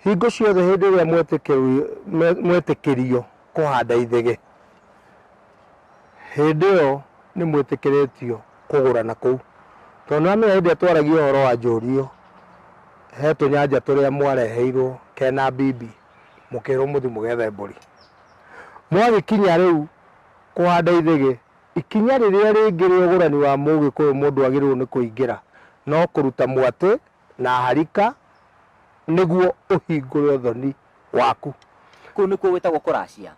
hingo ciothe hĩndĩ ĩrĩa mwĩtĩkĩrio kũhanda ithege, hĩndĩ ĩyo nĩ mwĩtĩkĩrĩtio kũgũra na kũu. Tondũ nĩwamenya hĩndĩ ĩrĩa twaragia ũhoro wa njũrio, he tũnyanja tũrĩa mwareheirwo kena bibi, mũkĩrwo mũthi mũgethe mbũri. Mwagĩkinya rĩu kũhanda ithege, ikinya rĩrĩa rĩngĩ rĩa ũgũrani wa Mũgĩkũyũ mũndũ agĩrĩirwo nĩ kũingĩra no kũruta mwatĩ na harika nĩguo ũhingũre ũthoni waku. Kũu nĩkuo gwĩtagwo kũracia?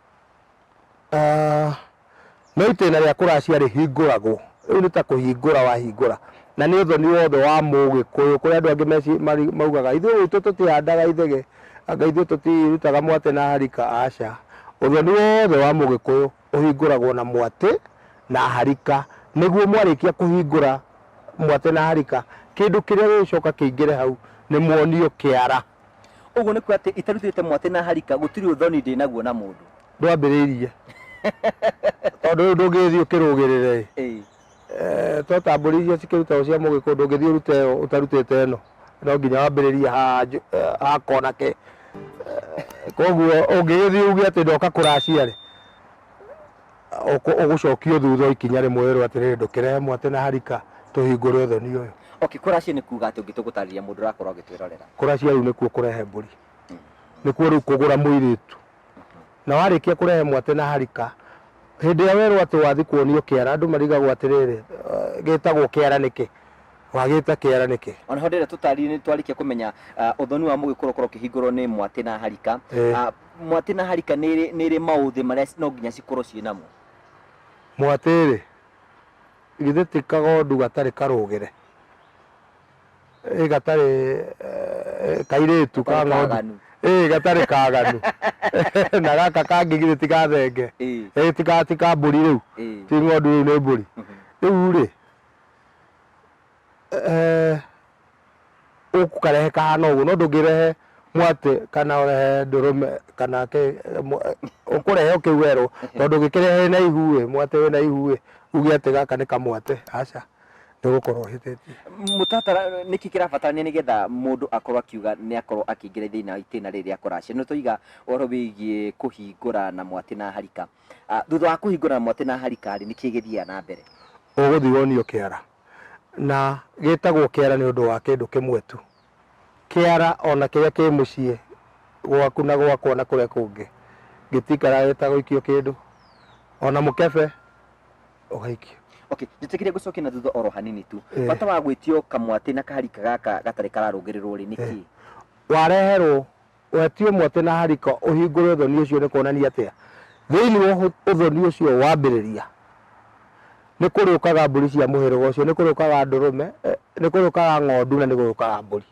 No itĩna rĩa kũracia rĩhingũragwo, rĩu nĩ ta kũhingũra wahingũra, na nĩ ũthoni wothe wa Mũgĩkũyũ, kũrĩ andũ angĩ maugaga ithuĩ gwitũ tũtihandaga ithege, anga ithuĩ tũtirutaga mwatĩ na harika. Aca, ũthoni wothe wa Mũgĩkũyũ ũhingũragwo na mwatĩ na harika, nĩguo mwarĩkia kũhingũra mwatĩ na harika, kĩndũ kĩrĩa gĩcoka kĩingĩre hau nĩ muonio kĩara. Ũguo nĩ kuo atĩ itarutĩte mwatĩ na harika gũtirĩ ũthoni ndĩnaguo na mũndũ? Ndwambĩrĩirie tondũ rĩu ndũngĩthiĩ ũkĩrũgĩrĩre to ta mbũri iria cikĩrutagwo cia Mũgĩkũyũ, ndũngĩthiĩ ũrute ĩyo ũtarutĩte ĩno, no nginya wambĩrĩrie ha kona ke. Koguo ũngĩgĩthiĩ uge atĩ ndoka kũracia rĩ, ũgũcokio thutha ikinya rĩmwe wĩrwo atĩrĩrĩ ndũkĩrehe mwatĩ na harika tũhingũre ũthoni ũyũ. Okay, kũracia nĩ kuuga atĩ ũngĩtũgũtarĩria mũndũ ũrakorwo agĩtwĩrorera? Kũracia rĩu nĩkuo kũrehe mbũri, nĩkuo rĩu kũgũra mũirĩtu, na warĩkia kũrehe mwatĩ na harika, hĩndĩ ĩrĩa werwo atĩ wathiĩ kuonio kĩara, andũ marigagwo atĩrĩrĩ gĩtagwo kĩara nĩkĩ, wagĩta kĩara nĩkĩ? Ona hĩndĩ ĩrĩa tũtarĩrie nĩ twarĩkia kũmenya ũthoni wa Mũgĩkũyũ ũkorwo ũkĩhingũrwo nĩ mwatĩ na harika. Mwatĩ na harika nĩ ĩrĩ maũthĩ marĩa no nginya cikorwo ciĩ namo? Mwatĩ rĩ, githĩ ti kagondu gatarĩ karũgĩre, gatarĩ kairĩtu ka ng'ondu, gatarĩ kaganu na gaka kangĩ githĩ ti gathenge, ti ka mbũri rĩu, ti ng'ondu rĩu nĩ mbũri. Rĩu rĩ, ũkarehe kahana ũguo, no ndũngĩrehe mwatĩ kana ũrehe ndũrũme kana ũkũrehe ũkĩwerwo, tondũ ũngĩkĩrehe na ihu mwatĩ wĩna ihu uge atĩ gaka nĩ kamwatĩ. Aca, ndũgũkorwo ũhĩtĩtie. Mũtaratara nĩkĩ kĩrabatarania nĩgetha mũndũ akorwo akiuga nĩ akorwo akĩingĩra thĩinĩ wa itĩna rĩrĩa kũracia? Nĩ tũiga ũhoro wĩgiĩ kũhingũra na mwatĩ na harika. Thutha wa kũhingũra na mwatĩ na harika rĩ, nĩkĩ gĩthiaga na mbere? Ũgũthiĩ wonio kĩara, na gĩtagwo kĩara nĩ ũndũ wa kĩndũ kĩmwe tu. Kĩara ona kĩrĩa kĩ mũciĩ gwaku na gwakwa na kũrĩa kũngĩ gĩtikaraga gĩtagũikio kĩndũ, ona mũkebe ũgaikio. Okay, njĩtĩkĩrie gũcokia na thutha oro hanini tu. Bata wa gwĩtio kamwatĩ na kaharika gaka gatarĩ kararũngĩrĩrwo rĩ nĩkĩ? Wareherwo wetio mwatĩ na harika ũhingũre ũthoni ũcio, nĩ kuonania atĩa thĩinĩ wa ũthoni ũcio wambĩrĩria nĩ kũrĩũkaga mbũri cia mũhĩrĩga ũcio, nĩ kũrĩũkaga ndũrũme, nĩ kũrĩũkaga ng'ondu na nĩ kũrĩũkaga mbũri.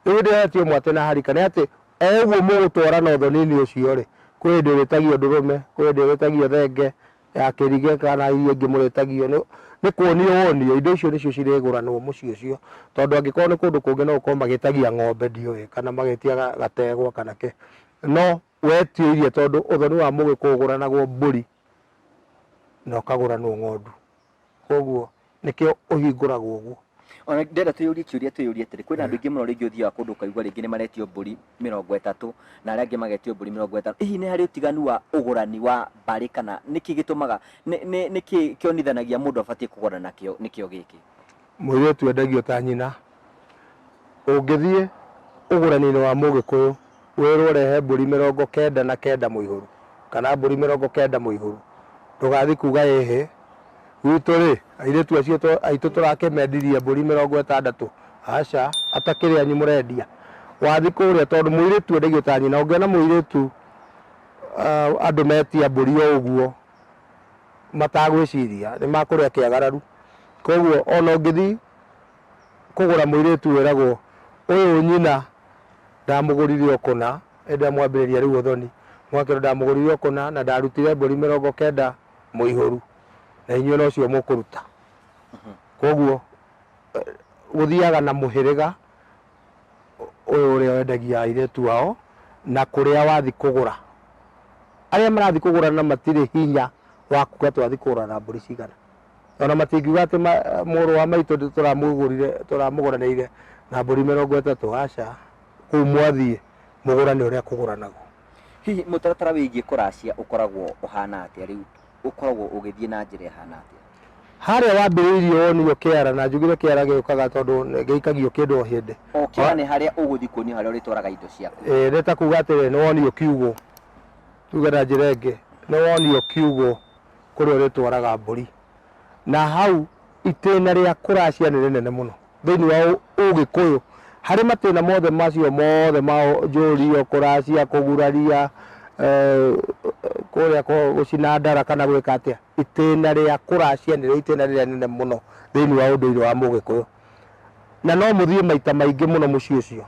Rĩu hĩndĩ ĩrĩa wetio mwatĩ na harika nĩ atĩ ũguo mũgũtwarana ũthoni-inĩ ũcio rĩ, kwĩ hĩndĩ wĩtagio ndũrũme, kwĩ hĩndĩ wĩtagio thenge ya kĩrige kana iria ingĩ mũrĩtagio. Nĩ kuonio wonio indo icio nĩcio cirĩgũranwo mũciĩ ũcio, tondũ angĩkorwo nĩ kũndũ kũngĩ no gũkorwo magĩtagia ng'ombe ndiũĩ kana magĩtia gategwa kana kĩ, no wetio iria tondũ ũthoni wa Mũgĩkũyũ ũgũranagwo mbũri na ũkagũranwo ng'ondu, koguo nĩkĩo ũhingũragwo ũguo. Ona ndĩrenda twĩyũrie kĩũria atĩrĩ, kwĩna andũ aingĩ mũno rĩngĩ ũthiaga kũndũ ũkaigua rĩngĩ nĩ maretio mbũri 30 na arĩa angĩ magetio mbũri 50. Hihi nĩ harĩ ũtiganu wa ũgũrani wa mbarĩ kana nĩkĩ gĩtũmaga nĩkĩ kĩonithanagia mũndũ abatiĩ kũgũra nĩkĩo gĩkĩ? Mũirĩtu endagio ta nyina. Ũngĩthiĩ ũgũrani-inĩ wa Mũgĩkũyũ wĩrwo rehe mbũri 99 mũihũru kana mbũri 90 mũihũru, ndũgathiĩ kuga ĩhĩ gwitũ rĩ airĩtu acio aitũ tũrakĩmendirie mbũri 60. Aca, atakĩrĩ anyu mũrendia. Wathiĩ kũrĩa tondũ mũirĩtu endagio ta nyina, ũngĩona mũirĩtu andũ metia mbũri o ũguo matagwĩciria nĩ makũrĩa kĩagararu. Koguo ona ũngĩthiĩ kũgũra mũirĩtu wĩragwo ũyũ nyina ndamũgũrire ũkũna, hĩndĩ mwambĩrĩria rĩu ũthoni mwakĩrwo ndamũgũrire ũkũna na ndarutire mbũri 90 mũihũru na inyuĩ no cio mũkũruta. Koguo gũthiaga na mũhĩrĩga ũyũ ũrĩa wendagia airĩtu wao na kũrĩa wathiĩ kũgũra. Arĩa marathiĩ kũgũra na matirĩ hinya wa kuga twathiĩ kũgũra na mbũri cigana, ona matingiuga atĩ mũrũ wa maitũ tũramũgũranĩire na mbũri 30. Aca, kũu mwathiĩ mũgũrane ũrĩa kũgũranagwo. Hihi mũtaratara wĩgiĩ kũracia ũkoragwo ũhana atĩa rĩu, ũkoragwo ũgĩthiĩ na njĩra ĩhana atĩa? Harĩa wambĩrĩirio wonio kĩara, na njugire kĩara gĩũkaga tondũ gĩikagio kĩndũ o hĩndĩ. O kĩara nĩ harĩa ũgũthiĩ kuonio harĩa ũrĩtwaraga indo ciaku. Nĩ ta kuga atĩrĩ nĩ wonio kiugũ, tuge na njĩra ĩngĩ nĩ wonio kiugũ kũrĩa ũrĩtwaraga mbũri, na hau itĩna rĩa kũracia nĩ rĩnene mũno thĩinĩ wa Ũgĩkũyũ. Harĩ matĩna mothe macio mothe ma njũrio, kũracia, kũguraria, kũrĩa gũcina ndara kana gwĩka atĩa, itĩna rĩa kũracia nĩrĩo itĩna rĩrĩa nene mũno thĩinĩ wa ũndũire wa Mũgĩkũyũ. Na no mũthiĩ maita maingĩ mũno mũciĩ ũcio,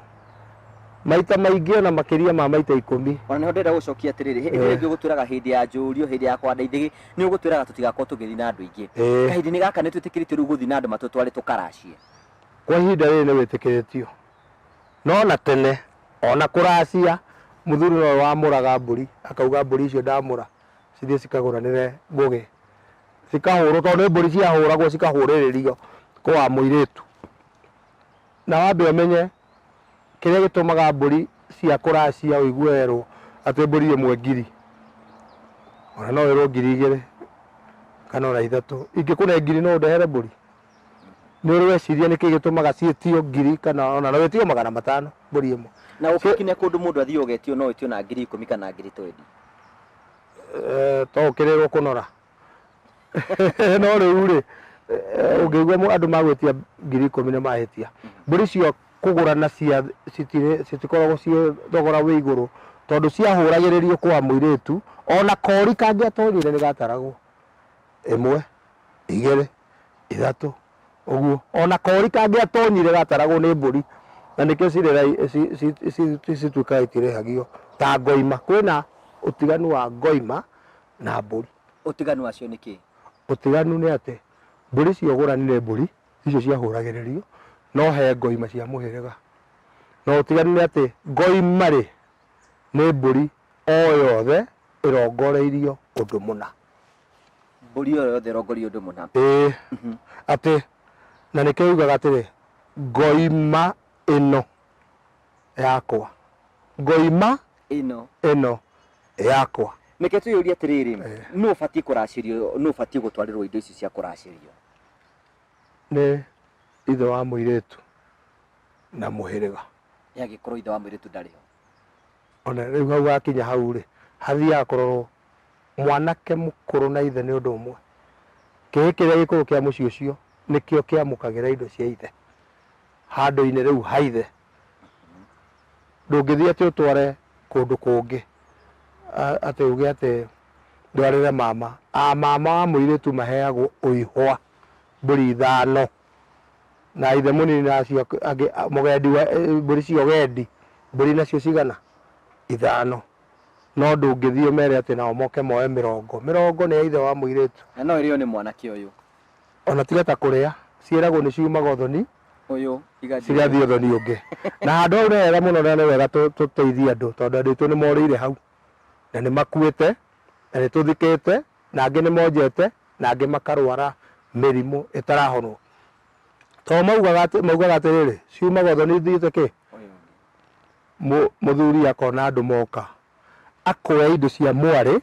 maita maingĩ ona makĩria ma maita 10. Ona nĩho ndĩrenda gũcokia atĩrĩrĩ, hĩndĩ ĩngĩ ũgũtwĩraga hĩndĩ ya njũrio, hĩndĩ ya kwanda ithĩgĩ, nĩ ũgũtwĩraga tũtigakorwo tũgĩthiĩ na andũ aingĩ. Kahinda-inĩ gaka nĩ twĩtĩkĩrĩtio rĩu gũthiĩ na andũ matũtware tũkaracie. Kwa ihinda rĩrĩ nĩ wĩtĩkĩrĩtio, no na tene ona kũracia mũthuri no wamũraga mbũri, akauga mbũri icio ndamũra cithiĩ cikagũranĩre ngũgĩ, cikahũrwo, tondũ nĩ mbũri ciahũragwo cikahũrĩrĩrio kwa mũirĩtu. Na wambe ũmenye kĩrĩa gĩtũmaga mbũri cia kũracia ũigue werwo atĩ mbũri ĩmwe ngiri, ona no wĩrwo ngiri 2 kana ona 3. Ingĩkũne ngiri no ũndehere mbũri? Nĩ ũrĩ weciria nĩkĩ gĩtũmaga ciĩtio ngiri, kana ona no wĩtio 500 mbũri ĩmwe? Na ũkinya kũndũ mũndũ athiĩ ũgetio no wĩtio na ngiri 10 kana ngiri 20. To ũkĩrĩrwo kũnora. No rĩu rĩ, ũngĩigua andũ magwĩtia ngiri 10 nĩ mahĩtia. Mbũri cio kũgũrana citikoragwo ciĩ thogora wĩ igũrũ, tondũ ciahũragĩrĩrio kwa mũirĩtu, ona kori kangĩatonyire nĩ gataragwo 1, 2, 3 ũguo, ona kori kangĩatonyire gataragwo nĩ mbũri. Na nĩkĩo cituĩkaga itirĩhagio ta ngoima. Kwĩna ũtiganu wa ngoima na mbũri. Ũtiganu wacio nĩ kĩ? Ũtiganu nĩ atĩ mbũri cia ũgũranire mbũri icio ciahũragĩrĩrio no he ngoima cia mũhĩrĩga. Na ũtiganu nĩ atĩ ngoima rĩ nĩ mbũri o yothe ĩrongoreirio ũndũ mũna. Mbũri o yothe ĩrongoreirio ũndũ mũna. Atĩ na nĩkĩo yugaga atĩrĩ, ngoima ĩno yakwa, ngoima ĩno yakwa. Nĩkĩo twĩyũria atĩrĩrĩ, nũ ũbatiĩ kũracĩrio, nũ ũbatiĩ gũtwarĩrwo indo ici cia kũracĩrio? Nĩ ithe wa mũirĩtu na mũhĩrĩga. Yagĩkorwo ithe wa mũirĩtu ndarĩ ho, ona rĩu hau hakinya hau rĩ, hathiaga kũrorwo mwanake mũkũrũ na ithe nĩ ũndũ ũmwe. Kĩhĩ kĩrĩa gĩkũrũ kĩa mũciĩ ũcio nĩkĩo kĩamũkagĩra indo cia ithe handũ-inĩ rĩu ha ithe. Ndũngĩthiĩ atĩ ũtware kũndũ kũngĩ atĩ uge atĩ ndwarĩre mama. Mama wa mũirĩtu maheagwo ũihwa mbũri 5, na ithe mũnini nacio mũgendi mbũri cia ũgendi, mbũri nacio cigana 5. No ndũngĩthiĩ ũmere atĩ nao moke moe 40 nĩ ya ithe wa mũirĩtu. na no ĩrĩo nĩ mwanake ũyũ. Ona tiga ta kũrĩa ciĩragwo nĩ ciumaga ũthoni Ũyũ cigathiĩ ũthoni ũngĩ. Na handũ hau nĩ wega mũno, na nĩ wega tũteithie andũ, tondũ andũ aitũ nĩ morĩire hau na nĩ makuĩte na nĩ tũthikĩte, na angĩ nĩ monjete, na angĩ makarwara mĩrimũ ĩtarahonwo. To maugaga atĩrĩrĩ, ciumaga ũthoni thiĩte kĩ, mũthuri akona andũ moka akoya indo cia mwarĩ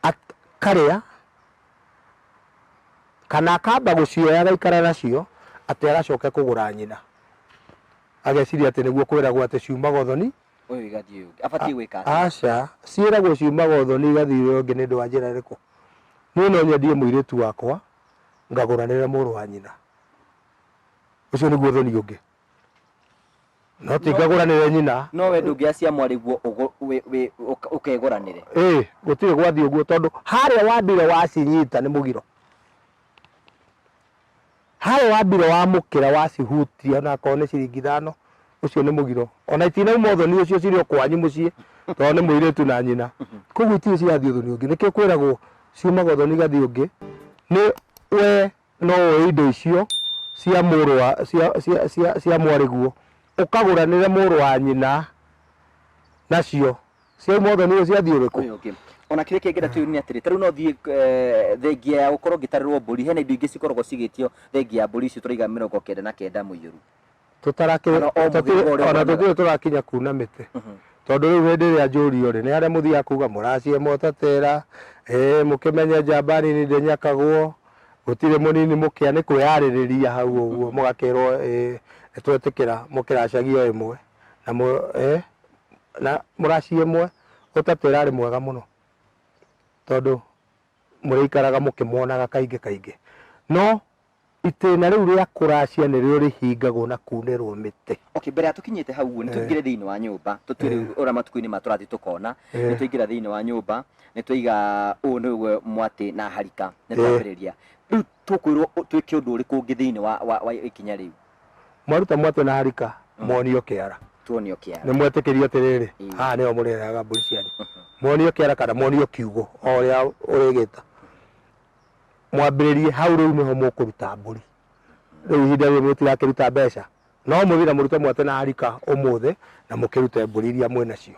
akarĩa, kana akamba gũcioya agaikara nacio atĩ agacoke kũgũra nyina, ageciria atĩ nĩguo kwĩragwo atĩ ciumaga ũthoni ũyũ igathiĩ ũngĩ abatiĩ gwĩka. Aca, ciĩragwo ciumaga ũthoni igathiĩ ũngĩ nĩ ũndũ wa njĩra ĩrĩkũ? Niĩ no nyendie mũirĩtu wakwa ngagũranĩra mũrũ wa nyina, ũcio nĩguo ũthoni ũngĩ. No ti ngagũranĩre nyina. No we ndũngĩacia mwarĩguo ũkegũranĩre. Gũtirĩ gwathiĩ ũguo, tondũ harĩa wambire wacinyita nĩ mũgiro. Harĩa wambire wamũkĩra wacihutia na akorwo nĩ ciringi 5, ũcio nĩ mũgiro. Ona itinauma ũthoni ũcio cirĩ o kwanyu mũciĩ, tondũ nĩ mũirĩtu na nyina. Koguo itirĩ cirathiĩ ũthoni ũngĩ. Nĩkĩo kwĩragwo ciumaga ũthoni igathiĩ ũngĩ. Nĩ we no woe indo icio cia mwarĩguo ũkagũranĩre mũrũ wa nyina nacio, ciauma ũthoni ũcio ciathiĩ ũrĩkũ? Ona kĩrĩa kĩngĩenda twĩrwo nĩ atĩrĩ, tarĩu no thiĩ thengia ya gũkorwo ngĩtarĩrwo mbũri, hena indo ingĩ cikoragwo cigĩtio thengia ya mbũri icio tũraiga 99 mũiyũru. tutarakire ona tutire turakinya kuna miti tondu riu hindi ria njurio ri ni aria muthia kuga muracie motatera mukimenye njamba nini ndinyakagwo gutire munini mukia ni kwiyaririria hau uguo mugakirwo nitwetikira mukiracagio imwe na muracie imwe utatera ari mwega muno tondu murikaraga mukimonaga kaingi no itena riu ria kuracia ni rio rihingagwo na kunirwo miti. Okay, mbere atukinyite hau ni tuingire thiini wa nyumba tutwire ora matukuini maturathi tukona ni tuingira thiini wa nyumba ni tuiga niwe mwati na harika ni twambiriria riu tukwirwo twike undu uriku ungi thiini wa ikinya riu mwaruta mwati na harika monio kiara tuonio kiara ni mwetikirio atiriri ni o muriraga mburi cianyu monio kiara kana monio kiugo oria urigita mwambiririe hau riu niho mukuruta mburi riu ihinda riu mutigakiruta mbeca no muthira murute mwate na harika umuthi na mukirute mburi iria mwina cio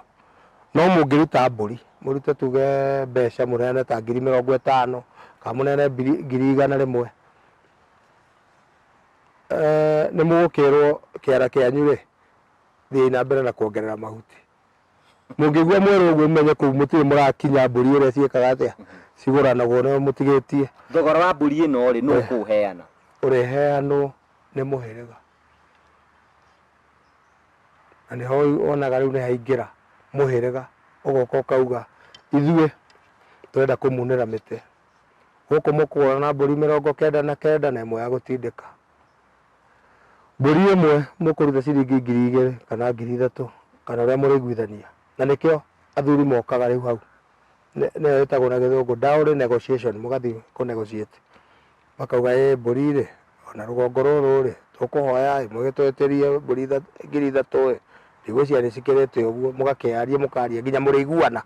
no mungiruta mburi murute tuge mbeca murene ta 50,000 kana munene 100,000 ni mugukirwo kiara kianyu ri thii na mbere na kuongerera mahuti mungigua mweru uguo menye kuu mutire murakinya mburi iria ciikaga atia ciguranagwo no mutigitie thogora wa mburi ino ri no kuheana uriheanwo ni muhiriga na niho onaga riu ni haingira muhiriga ugoka ukauga ithue turenda kumunira miti guku mukuona na mburi 99 na imwe ya gutindika mburi imwe mukuruta ciringi 2,000 kana 3,000 kana uria muriguithania na nikio athuri mokaga riu hau ne etagwo na githungu dowry negotiation mugathi ku negotiate makauga mburi ri ona rugongo ruru ri tukuhoya mugitweterie mburi 3,000 ndigwiciria ni cikirite uguo mugakearia mukaria nginya muriguana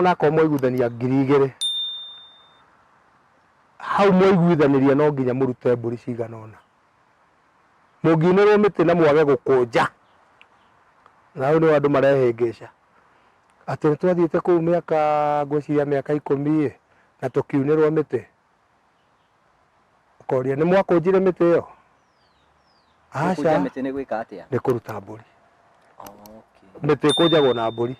na ko mwaiguithania 2,000 hau mwaiguithaniria no nginya murute mburi cigana ona munginirwo miti na mwage gukunja na hau ni andu marehingica ati nitwathiite kuu miaka ngwiciria miaka 10 na tukiunirwo miti ukoria ni mwakunjire miti iyo acha miti ni gwika atia ni kuruta mburi miti kunjagwo na mburi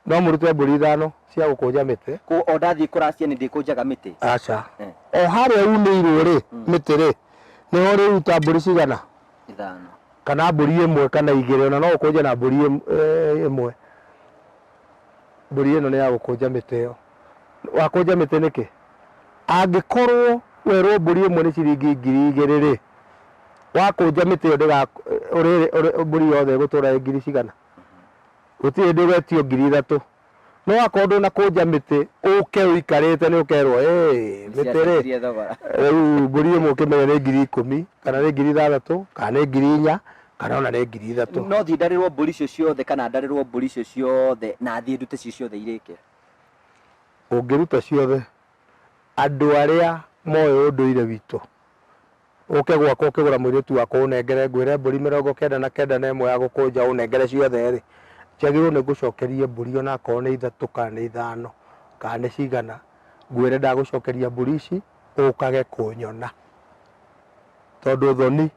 no murute mburi 5 cia gukunja miti ku ondathi kuracia ni ndikunjaga miti acha o haria unirwo ri miti ri ni ho riruta mburi cigana 5 kana mburi 1 kana 2 ona no ukunja na mburi 1 mburi ino ni ya gukunja miti iyo wakunja miti niki angikorwo werwo mburi 1 ni ciringi 2,000 ri wakunja miti iyo ndiga mburi yothe gutura 2,000 cigana gutire ndigwetio 3,000 no wakorwo na kunja miti uke uikarite ni ukerwo miti ri mburi 1 ukimenya ni 10,000 kana ni 6,000 kana ni 4,000 kana ona ni 3,000 no thi ndarirwo mburi cio ciothe kana ndarirwo mburi cio ciothe na thi ndute cio ciothe irike ungiruta ciothe andu aria moyo unduire witu uke gwakwa ukigura mwiritu wakwa unengere ngwire mburi 99 na imwe ya gukunja unengere ciothe ri ciagirwo ni gucokerie mburi ona korwo ni 3 kana ni 5 kana ni cigana ngwire ndagucokeria mburi ici ukage kunyona tondu thoni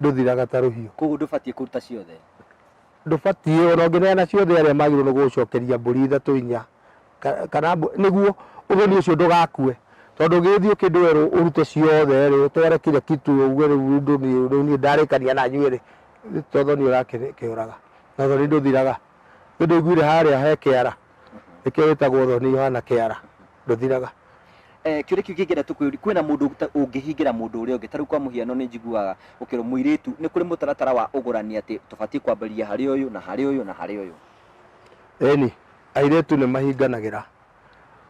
nduthiraga ta ruhiu koguo ndubatie kuruta ciothe ndubatie ona ngineana ciothe aria magirwo ni gucokeria mburi 3 4 kana niguo uthoni ucio ndugakue tondu githio kindu weru urute ciothe ri utware kile kitu ugue riu ni ndarikania na nywiri tondu ni urakiuraga na thoni nduthiraga ndu iguire haria he kiara ikio witagwo thoni Yohana kiara nduthiraga kiuri kiu kingira tukwiri kwina mundu ungihingira mundu uria ungi taru kwa muhiano ni njiguaga ukiro muiritu ni kuri mutaratara wa ugurani ati tubatie kwambaria hari uyu na hari uyu na hari uyu eni airetu ni mahinganagira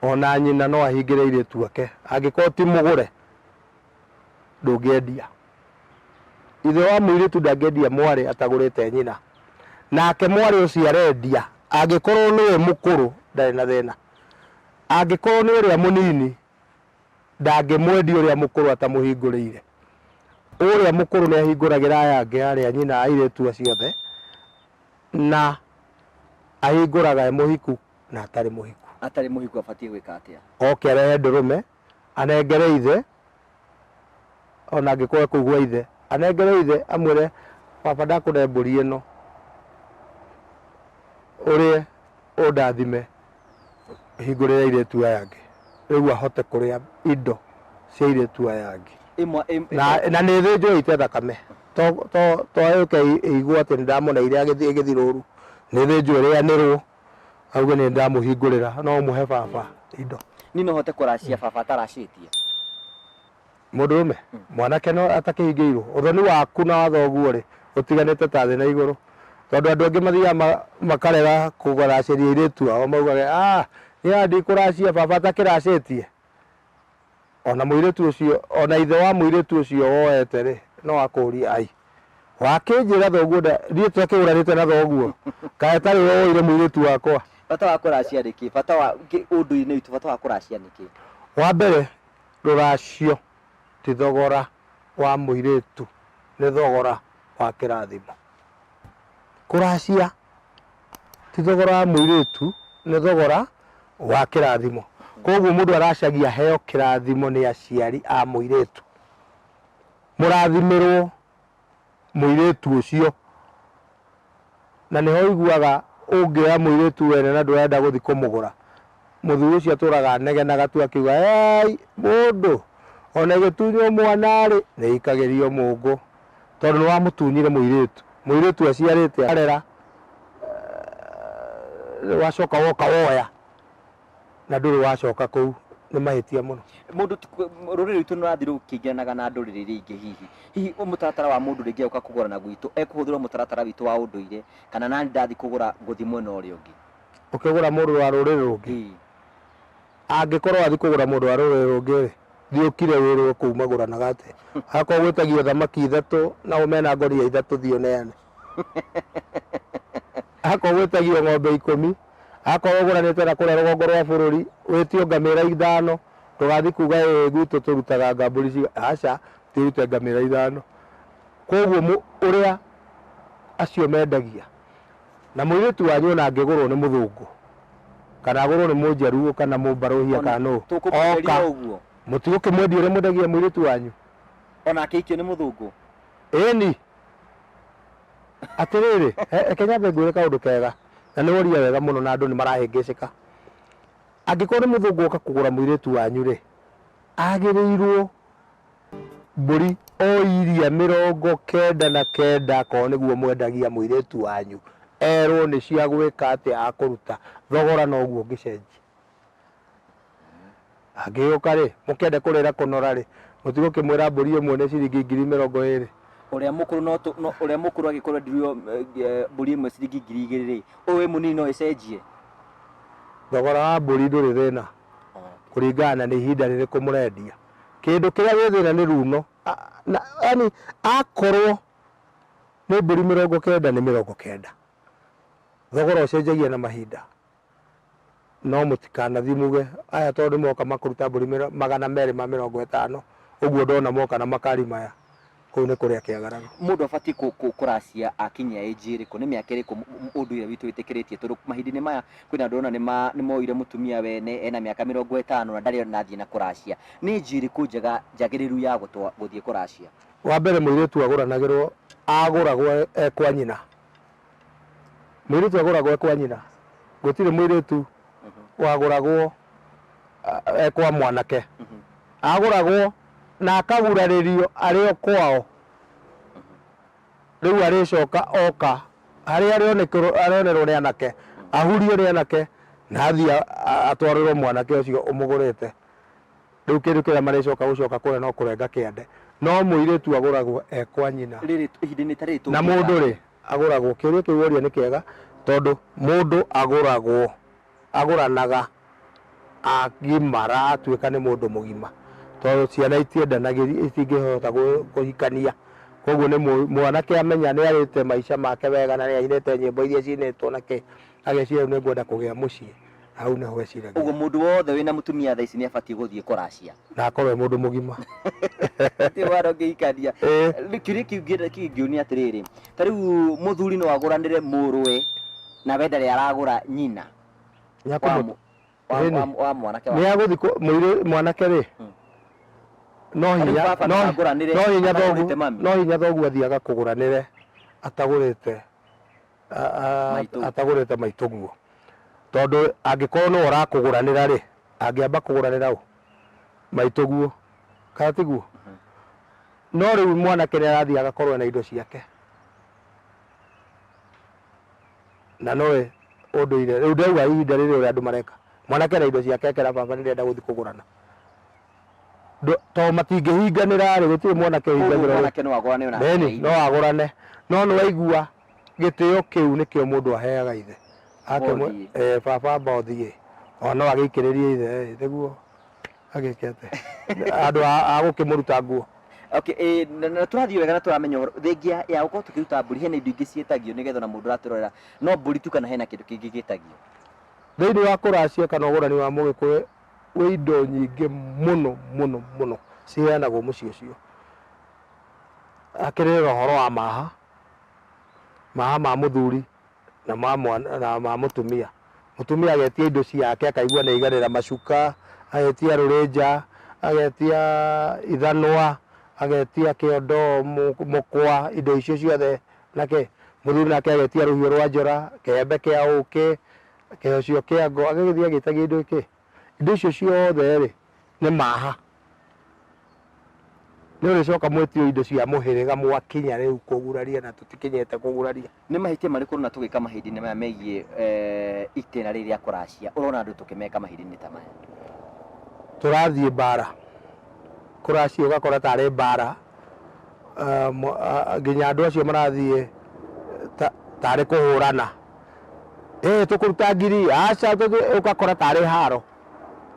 ona nyina no ahingire iretu ake angikorwo ti mugure ndungiendia ithe wa muiritu ndangiendia mwari atagurite nyina nake mwari ucio arendia angikorwo niwe mukuru ndari na thina angikorwo ni uria munini ndangimwendia uria mukuru atamuhingurire uria mukuru ni ahinguragira aya angi aria nyina airetu ciothe na ahinguraga muhiku na atari muhiku abatie gwika atia oke arehe ndurume anengere ithe ona angikorwo kuigua ithe anengere ithe amwire baba ndakũne mbũri ĩno ũrĩe ũndathime hingũrĩre airĩtu aya angĩ rĩu ahote kũrĩa indo cia airĩtu aya angĩ na nĩ thĩnjwo ite thakame to yuke igua atĩ nĩndamũneire agĩthi rũru nĩ thĩnjwo ĩrĩanĩrwo auge nĩ ndamũhingũrĩra no mũhe baba indo nino hote kũracia baba ataracĩtie mũndũrũme mwanake no atakĩhingĩirwo ũthoni waku na wa thoguo rĩ ũtiganĩte ta thĩ na igũrũ tondũ andũ angĩ mathiaga makarega kũracĩria airĩtu ao maugage nĩ ndikũracia baba atakĩracĩtie ona mũirĩtu ũcio ona ithe wa mũirĩtu ũcio woete rĩ no akũria ai wakĩnjĩra thoguo niĩ twakĩgũranĩte na thoguo kaĩ tarĩ woire mũirĩtu wakwa bata wa kũracia nĩkĩ bata wa ũndũ-inĩ witũ bata wa kũracia nĩkĩ wa mbere rũracio ti thogora wa mũirĩtu nĩ thogora wa kĩrathimo kũracia ti thogora wa mũirĩtu nĩ thogora wa kĩrathimo koguo mũndũ aracagia heo kĩrathimo nĩ aciari a mũirĩtu mũrathimĩrwo mũirĩtu ũcio na nĩho iguaga ũngĩoya mũirĩtu wene na ndũrenda gũthi kũmũgũra mũthuri ũcio atũraga anegenaga tu akiuga mũndũ ona gĩtunywo mwanarĩ nĩ ikagĩrio mũngũ tondũ nĩ wamũtunyire mũirĩtu aciarĩte arera wacoka woka woya na ndũrĩ wacoka kũu nĩ mahĩtia mũno mũndũ rũrĩrĩ rwitũ nĩrathiĩ rũkĩingĩranaga na ndũrĩrĩ iria ingĩ hihi mũtaratara wa mũndũ rĩngĩ ũka kũgũrana gwitũ ekũhũthĩra mũtaratara witũ wa ũndũire kana nani ndathi kũgũra gũthi mwena ũrĩa ũngĩ ũkĩgũra mũndũ wa rũrĩrĩ rũngĩ angĩkorwo athi kũgũra mũndũ wa rũrĩrĩ rũngĩ thiĩ ũkire wĩrwo kũu magũranaga atĩ akorwo gwĩtagio thamaki ithatũ na ũmena ngoria ithatũ thiĩ ũneane akorwo gwĩtagio ng'ombe 10 akorwo ũgũranĩte na kũrĩa rũgongo rwa bũrũri wĩtio ngamĩra 5 ndũgathi kuga gwitũ tũrutaga ngambũri aca tĩrute ngamĩra 5 koguo ũrĩa acio mendagia na mũirĩtu wanyu ona angĩgũrwo nĩ mũthũngũ kana agũrwo nĩ mũnjaruo kana mũmbarũhia kana nũ oka mũtigũkĩmwendia ũrĩa mwendagia mũirĩtu wanyu ona akĩikio nĩ mũthũngũ ĩni atĩrĩrĩ Kenya ngwĩre kaũndũ kega na nĩ woria wega mũno na andũ nĩ marahĩngĩcĩka angĩkorwo nĩ mũthũngũ ũka kũgũra mũirĩtu wanyu rĩ agĩrĩirwo mbũri o iria 99 akorwo nĩguo mwendagia mũirĩtu wanyu erwo nĩ cia gwĩka atĩ akũruta thogora noguo ũngĩcenjia angĩũka rĩ mũkende kũrĩra kũnora rĩ mũtigũkĩmwĩra mbũri ĩmwe nĩ ciringi 20,000 ũrĩa mũkũrũ agĩkorwo ndirio mbũri ĩmwe ciringi 2,000 rĩ ũyũ mũnini no ĩcenjie thogora wa mbũri ndũrĩ thĩna kũringana na nĩ ihinda rĩrĩkũ mũrendia kĩndũ kĩrĩa gĩ thĩna nĩ runo yani akorwo nĩ mbũri 90 nĩ 90 thogora ũcenjagia na mahinda no mũtikanathi muge aya tondũ moka makũruta mbũri 250 ũguo ndona moka na makari maya kũu nĩ kũrĩa kĩagaraga mũndũ abatiĩ kũracia akinyia ĩnjĩ ĩrĩkũ nĩ mĩaka ĩrĩkũ ũndũire witũ wĩtĩkĩrĩtie tondũ mahinda-inĩ maya kwĩna andũ ona nĩ moire mũtumia wene ena mĩaka 50 na ndarĩ nathiĩ na kũracia nĩ ĩnjĩ ĩrĩkũ njega njagĩrĩru ya gũthiĩ kũracia wa mbere mũirĩtu agũranagĩrwo agũragwo ekwa nyina mũirĩtu agũragwo ekwa nyina gũtirĩ mũirĩtu wagũragwo ekwa mwanake agũragwo na akagurarĩrio arĩ o kwao rĩu arĩcoka oka harĩa arĩonerwo nĩ anake ahurio nĩ anake na athiĩ atwarĩrwo mwanake ũcio ũmũgũrĩte rĩu kĩndũ kĩrĩa marĩcoka gũcoka kũrĩa no kũrenga kĩande no mũirĩtu agũragwo ekwa nyina na mũndũ rĩ agũragwo kĩũria kĩu woria nĩ kĩega tondũ mũndũ agũranaga agimara atuĩka nĩ mũndũ mũgima tondũ ciana itiendanagĩria itingĩhota kũhikania koguo nĩ mwanake amenya nĩ arĩte maica make wega na nĩ ainĩte nyĩmbo iria cinĩtwo nake ageciria nĩ ngwenda kũgĩa mũciĩ hau nĩho eciragia ũguo mũndũ wothe wĩna mũtumia thaa ici nĩ abatiĩ gũthiĩ kũracia na akorwo mũndũ mũgima ti waro ngĩikania kĩũria kĩu kĩngĩũnia atĩrĩrĩ ta rĩu mũthuri no agũranĩre mũrũwe na we ndarĩ aragũra nyina wa mwanake nĩ agũthi mwanake rĩ no hinya thoguo athiaga kũgũranĩre atagũrĩte maitũguo, tondũ angĩkorwo nĩwe ũrakũgũranĩra rĩ, angĩamba kũgũranĩra ũ maitũguo kana tiguo. No rĩu mwanake nĩarathiĩ agakorwo na indo ciake, na nowe ũndũire rĩu ndauga ihinda rĩrĩ ũrĩa andũ mareka, mwanake na indo ciake ekera baba nĩrenda gũthiĩ kũgũrana, tondũ matingĩhinganĩra rĩ, gũtirĩ mwanake ũhingagĩrwo no agũrane. No nĩwaigua gĩtĩo kĩu nĩkĩo mũndũ aheaga ithe ake, baba mbothi no agĩikĩrĩrie ithe nĩguo agĩkete andũ a gũkĩmũruta nguo. Okay, na turathiĩ wega na turamenya ũhoro thengia ya gũkorwo tũkĩruta mbũri, hena indo ingĩ ciĩtagio nĩgetha na mũndũ aratũrorera, no mbũri tu kana hena kĩndũ kĩngĩ gĩtagio thĩinĩ wa kũracia kana ũgũrani wa Mũgĩkũyũ? Wĩ indo nyingĩ mũno mũno mũno ciheanagwo mũciĩ ũcio. Akĩrĩ ũhoro wa maha ma mũthuri na ma mũtumia. Mũtumia agetia indo ciake akaigua nĩ iganĩra, macuka, agetia rũrĩnja, agetia ithanwa, agetia kĩondo, mũkwa, indo icio ciothe. Nake mũthuri nake agetia rũhiũ rwa njora, kĩembe kĩa ũkĩ, kĩocio kĩa ngo, agĩgĩthiĩ agĩtagia indo iki. Indo icio ciothe rĩ nĩ maha. Nĩ ũrĩcoka mwĩtio indo cia mũhĩrĩga mwakinya rĩu kũguraria na tũtikinyĩte kũguraria. Nĩ mahĩtia marĩkũ na tũgĩka mahĩndĩ-inĩ maya megiĩ itĩna rĩrĩa kũracia, ũrona andũ tũkĩmeka mahĩndĩ-inĩ ta maya? Tũrathiĩ mbara kũracia, ũgakora tarĩ mbara, nginya andũ acio marathiĩ tarĩ kũhũrana, tũkũruta ngiri, aca ũgakora tarĩ haro.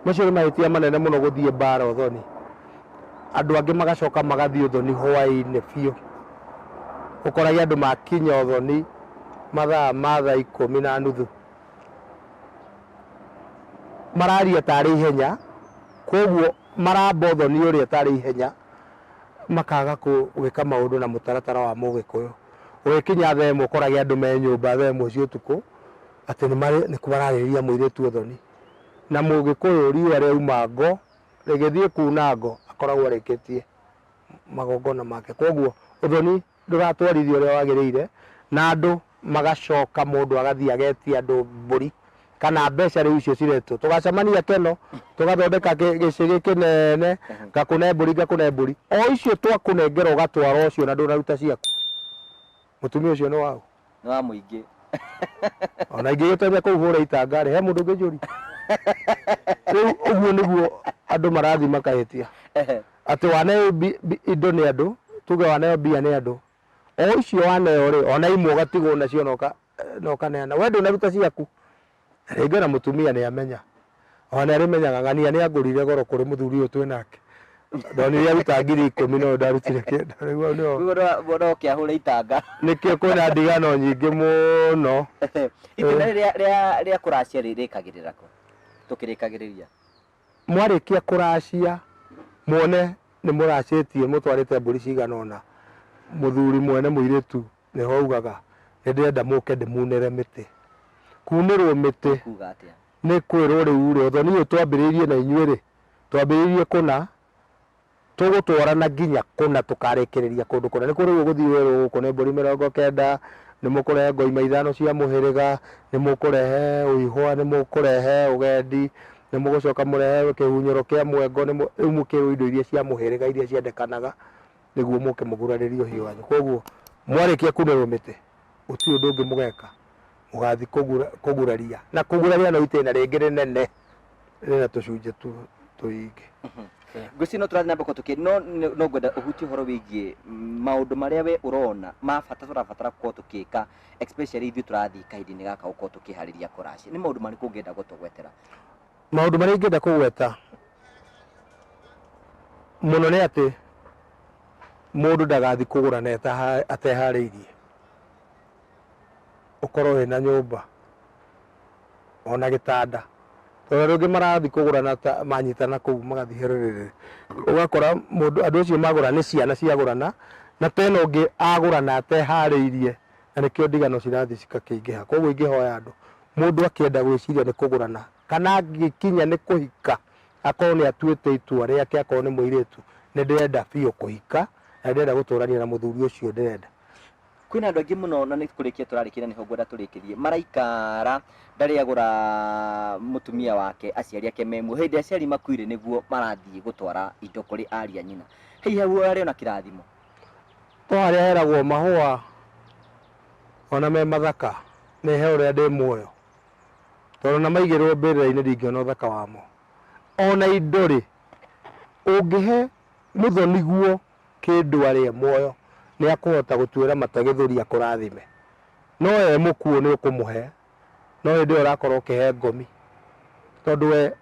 Macio nĩ mahĩtia manene mũno gũthiĩ mbara ũthoni. Andũ angĩ magacoka magathiĩ ũthoni hwaĩ-inĩ biũ, ũkoragia andũ makinya ũthoni mathaa ma thaa 10:30 mararia tarĩ ihenya, koguo maramba ũthoni ũrĩa tarĩ ihenya, makaga gwĩka maũndũ na mũtaratara wa Mũgĩkũyũ. Ũgĩkinya thaa ĩmwe ũkoragia andũ me nyũmba thaa ĩmwe cia ũtukũ atĩ nĩkuo mararĩrĩria mũirĩtu ũthoni, na Mũgĩkũyũ riũa rĩauma ngo rĩgĩthiĩ kuna ngo akoragwo arĩkĩtie magongona make. Koguo ũthoni ndũratwarithio ũrĩa wagĩrĩire, na andũ magacoka mũndũ agathiĩ agetia andũ mbũri kana mbeca rĩu icio ciretwo, tũgacemania Keno tũgathondeka gĩcĩgĩ kĩnene, ngakũne mbũri, o icio twakũnengera ũgatwara ũcio na ndũnaruta ciaku. Mũtumia ũcio nĩ waũ? Nĩ wa mũingĩ. Ona ingĩgĩtembea kũu hũre itanga rĩ, he mũndũ ũngĩnjũria? Rĩu ũguo nĩguo andũ marathi makahĩtia, atĩ waneo indo nĩ andũ, tuge waneo mbia nĩ andũ, o icio waneo rĩ, ona imwe ũgatigwo nacio na ũkaneana, we ndũnaruta ciaku. Rĩngĩ na mũtumia nĩ amenya, ona arĩmenyaga ng'ania nĩ agũrire goro kũrĩ mũthuri ũyũ twĩ nake, ndonire aruta ngiri 10 no ndarutire kĩndũ. Rĩu ũkĩahũra itanga, nĩkĩo kwĩna ndigano nyingĩ mũno. Itĩna rĩa kũracia rĩrĩkagĩrĩra kũ? Tũkĩrĩkagĩrĩria mwarĩkia kũracia, muone nĩ mũracĩtie mũtwarĩte mbũri cigana ũna, mũthuri mwene mũirĩtu nĩho augaga nĩndĩrenda mũke ndĩmunĩre mĩtĩ. Kunĩrwo mĩtĩ nĩ kwĩrwo rĩu rĩ, ũthoni ũyũ twambĩrĩirie na inyuĩ rĩ, twambĩrĩirie kũna, tũgũtwarana nginya kũna tũkarĩkĩrĩria kũndũ kũna. Nĩ kũrĩ ũgũthiĩ werwo gũkũ nĩ mbũri 90, nĩ mũkũrehe ngoima 5 cia mũhĩrĩga, nĩ mũkũrehe ũihwa, nĩ mũkũrehe ũgendi, nĩ mũgũcoka mũrehe kĩhunyũro kĩa mwengo, rĩu mũkĩrwo indo iria cia mũhĩrĩga iria ciendekanaga nĩguo mũke mũgurarĩrie ũhiũ wanyu. Koguo mwarĩkia kunĩrwo mĩtĩ gũtirĩ ũndũ ũngĩ mũgeka, mũgathi kũguraria, na kũguraria no itĩna rĩngĩ rĩnene rĩna tũcunjĩ tũingĩ. Ngwĩciria no tũrathiĩ na mbere tũkĩ, no ngwenda ũhutie ũhoro wĩgiĩ maũndũ marĩa we ũrona ma bata tũrabatara gũkorwo tũkĩka, especially ithuĩ tũrathiĩ kahinda-inĩ gaka gũkorwo tũkĩharĩria kũracia. Nĩ maũndũ marĩkũ ũngĩenda gũtũgwetera? Maũndũ marĩa ingĩenda kũgweta mũno nĩ atĩ mũndũ ndagathi kũgũrana ateharĩirie. Ũkorwo wĩna nyũmba ona gĩtanda, tondũ rĩngĩ marathi kũgũrana manyitana kũu magathi hererere, ũgakora mũndũ andũ acio magũra nĩ ciana ciagũrana, na tena ũngĩ agũrana ateharĩirie, na nĩkĩo ndigano cirathi cikakĩingĩha. Koguo ingĩhoya andũ, mũndũ akĩenda gwĩciria nĩ kũgũrana kana angĩkinya nĩ kũhika, akorwo nĩ atuĩte itua rĩake, akorwo nĩ mũirĩtu nĩ ndĩrenda biũ kũhika na ndĩrenda gũtũrania na mũthuri ũcio ndĩrenda. Kwĩna andũ angĩ mũno na nĩ kũrĩkia tũrarĩkia na nĩho ngwenda tũrĩkĩrie maraikara ndarĩ agũra mũtumia wake aciari ake memwe hĩndĩ aciari makuire nĩguo marathiĩ gũtwara indo kũrĩ ariũ a nyina. Hihi hau arĩ ona kĩrathimo to harĩa heragwo mahũa ona me mathaka nĩ he ũrĩa ndĩ muoyo, tondũ na maigĩrwo mbĩrĩra-inĩ ndingĩona ũthaka wamo. Ona indo rĩ, ũngĩhe mũthoniguo kĩndũ arĩ muoyo nĩ akũhota gũtuĩra mata gĩthũri akũrathime, no mũkuo nĩ ũkũmũhe, no hĩndĩ ĩyo ũrakorwo ũkĩhe ngomi, tondũ we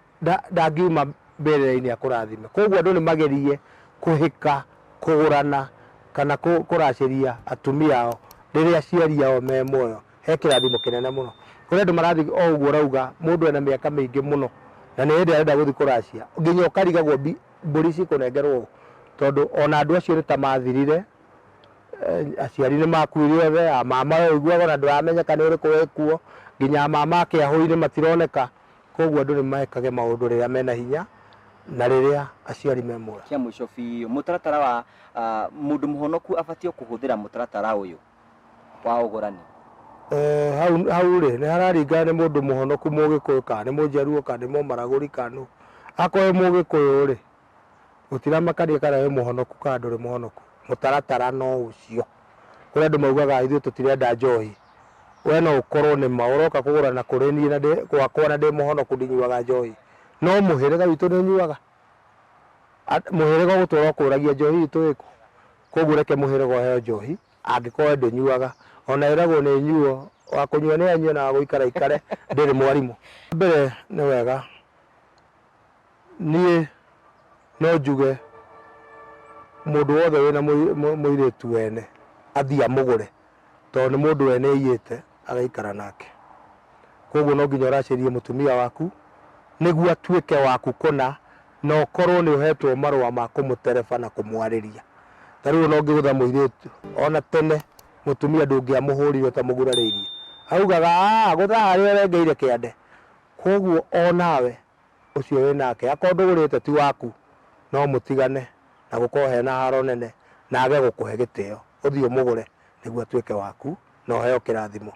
ndangiuma mbĩrĩra-inĩ akũrathime. Koguo andũ nĩ magerie kũhĩka, kũgũrana kana kũracĩria atumia ao rĩrĩa aciari ao me muoyo, he kĩrathimo kĩnene mũno. Kũrĩ andũ marathiĩ o ũguo rauga mũndũ ena mĩaka mĩingĩ mũno na nĩ hĩndĩ arenda gũthiĩ kũracia, nginya ũkarigagwo mbũri cikũnengerwo, tondũ ona andũ acio nĩ ta mathirire, aciari nĩ makuire othe, mama ũiguaga na ndũramenyeka nĩ ũrĩkũ wĩkuo, nginya mama akĩahũi-inĩ matironeka. Koguo andũ nĩ mekage maũndũ rĩrĩa mena hinya na rĩrĩa aciari me muoyo. Kĩa mũico biũ, mũtaratara wa mũndũ mũhonoku abatio kũhũthĩra mũtaratara ũyũ wa ũgũrani. Hau rĩ nĩ hararingana nĩ mũndũ mũhonoku Mũgĩkũyũ kana nĩ Mũjaruo kana nĩ Mũmaragũri kana akorwo Mũgĩkũyũ rĩ, gũtiramakania kana wĩ mũhonoku kana ndũrĩ mũhonoku, mũtaratara no ũcio. Kũrĩ andũ maugaga ithuĩ tũtirenda njohi, we no ũkorwo nĩ ma ũroka kũgũrana kũrĩ niĩ na gwakwa na ndĩ mũhonoku ndinyuaga njohi, no mũhĩrĩga witũ nĩ nyuaga. Mũhĩrĩga gũtũra kũragia njohi itũ ĩkũ, koguo reke mũhĩrĩga ũheo njohi angĩkorwo ndũnyuaga. Ona ĩragwo nĩ nyuo, wa kũnyua nĩ anyue na wa gũikara ikare, ndĩrĩ mwarimũ. Mbere nĩ wega niĩ no njuge mũndũ wothe wĩna mũirĩtu wene athiĩ amũgũre, tondũ nĩ mũndũ wene ĩiyĩte agaikara nake. Koguo no nginya ũracĩrie mũtumia waku nĩguo atuĩke waku kũna, na ũkorwo nĩ ũhetwo marũa ma kũmũtereba na kũmwarĩria. Ta rĩu no ngĩgũtha mũirĩtu, ona tene mũtumia ndũngĩamũhũrire ũtamũgurarĩirie, augaga gũtha harĩa ũrengeire kĩande. Koguo onawe ũcio wĩ nake akorwo ndũgũrĩte ti waku, no mũtigane na gũkorwo hena haro nene na age gũkũhe gĩtĩo, ũthiĩ ũmũgũre nĩguo atuĩke waku na ũheo kĩrathimo.